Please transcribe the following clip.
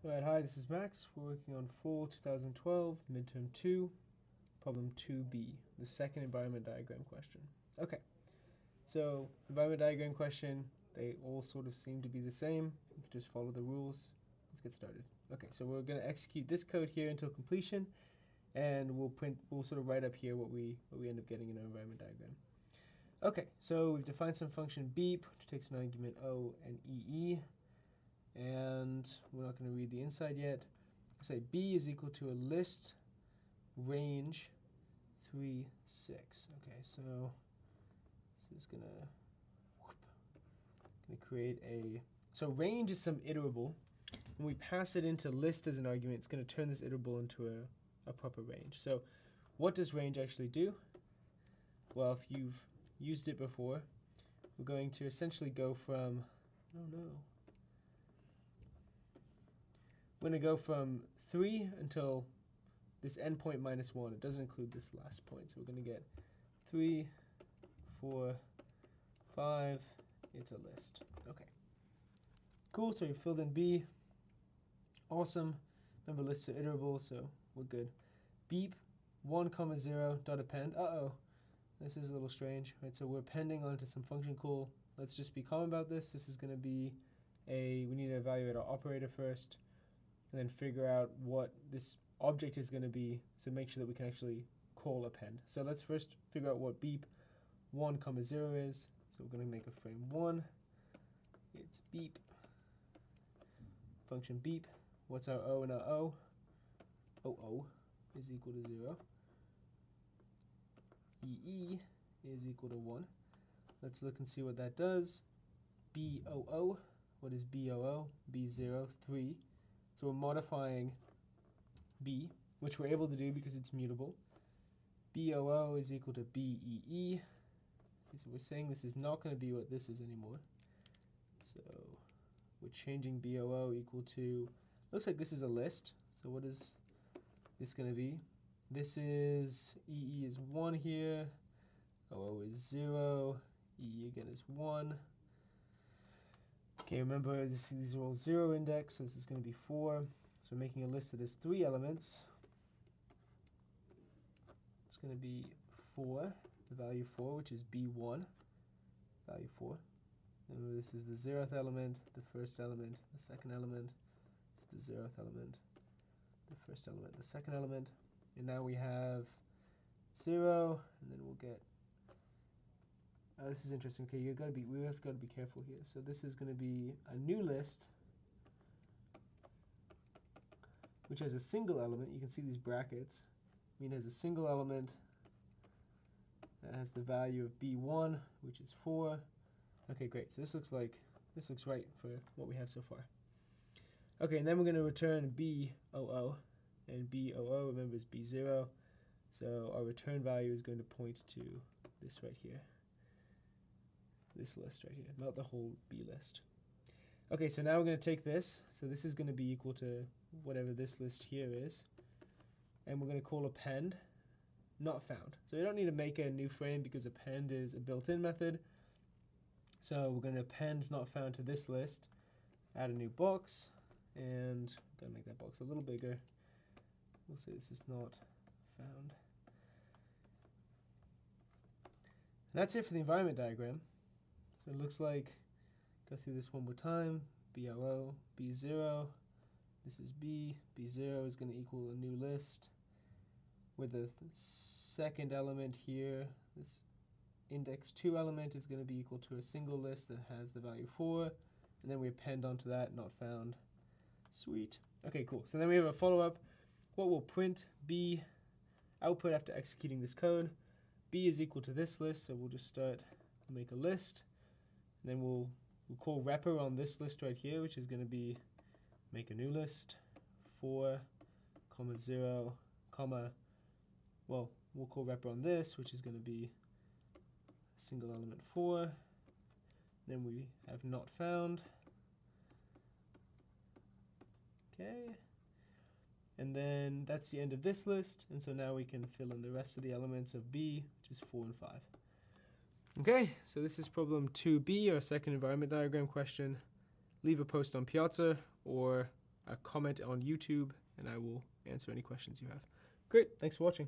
Alright, hi, this is Max. We're working on Fall 2012, Midterm 2, Problem 2b, the second environment diagram question. Okay, so environment diagram question, they all sort of seem to be the same. You can just follow the rules. Let's get started. Okay, so we're going to execute this code here until completion, and we'll sort of write up here what we end up getting in our environment diagram. Okay, so we've defined some function beep, which takes an argument O and EE. And we're not going to read the inside yet. I say B is equal to a list range 3, 6. Okay, so this is gonna create a, so range is some iterable. When we pass it into list as an argument, it's going to turn this iterable into a proper range. So what does range actually do? Well, if you've used it before, we're going to essentially go from, we're going to go from 3 until this endpoint minus 1. It doesn't include this last point. So we're going to get 3, 4, 5. It's a list. Okay. Cool. So we filled in B. Awesome. Remember, lists are iterable, so we're good. Beep 1, 0 dot append. Uh-oh. This is a little strange. Right, so we're appending onto some function call. Let's just be calm about this. This is going to be we need to evaluate our operator first, and then figure out what this object is going to be to make sure that we can actually call append. So let's first figure out what beep 1, 0 is. So we're going to make a frame 1. It's beep. Function beep. What's our O and our O? OO is equal to 0. EE is equal to 1. Let's look and see what that does. BOO. What is BOO? B0, 3. So we're modifying B, which we're able to do because it's mutable. BOO is equal to BEE. So we're saying this is not going to be what this is anymore. So we're changing BOO equal to, looks like this is a list. So what is this going to be? This is, EE is 1 here. OO is 0. EE again is 1. Okay, remember these are all 0 index, so this is going to be 4. So we're making a list that has 3 elements. It's going to be 4, the value 4, which is B1, value 4. Remember, this is the 0th element, the first element, the second element. It's the 0th element, the first element, the second element. And now we have 0, and then we'll get, this is interesting. Okay, we have got to be careful here. So this is going to be a new list, which has a single element. You can see these brackets. I mean, it has a single element that has the value of B1, which is 4. Okay, great. So this looks right for what we have so far. Okay, and then we're going to return BOO, and BOO, remember, is B0. So our return value is going to point to this right here. This list right here, not the whole B list. Okay, so now we're going to take this. So this is going to be equal to whatever this list here is. And we're going to call append not found. So we don't need to make a new frame because append is a built-in method. So we're going to append not found to this list, add a new box, and I'm going to make that box a little bigger. We'll say this is not found. And that's it for the environment diagram. So it looks like, go through this one more time, BOO, B0, this is B, B0 is going to equal a new list with the second element here, this index 2 element is going to be equal to a single list that has the value 4, and then we append onto that, not found. Sweet. Okay, cool. So then we have a follow-up. What will print B output after executing this code? B is equal to this list, so we'll just start, make a list. And then we'll call repr on this list right here, which is going to be make a new list, 4, 0, well, we'll call repr on this, which is going to be single element 4. Then we have not found. Okay. And then that's the end of this list. And so now we can fill in the rest of the elements of B, which is 4 and 5. Okay, so this is problem 2b, our second environment diagram question. Leave a post on Piazza, or a comment on YouTube, and I will answer any questions you have. Great, thanks for watching.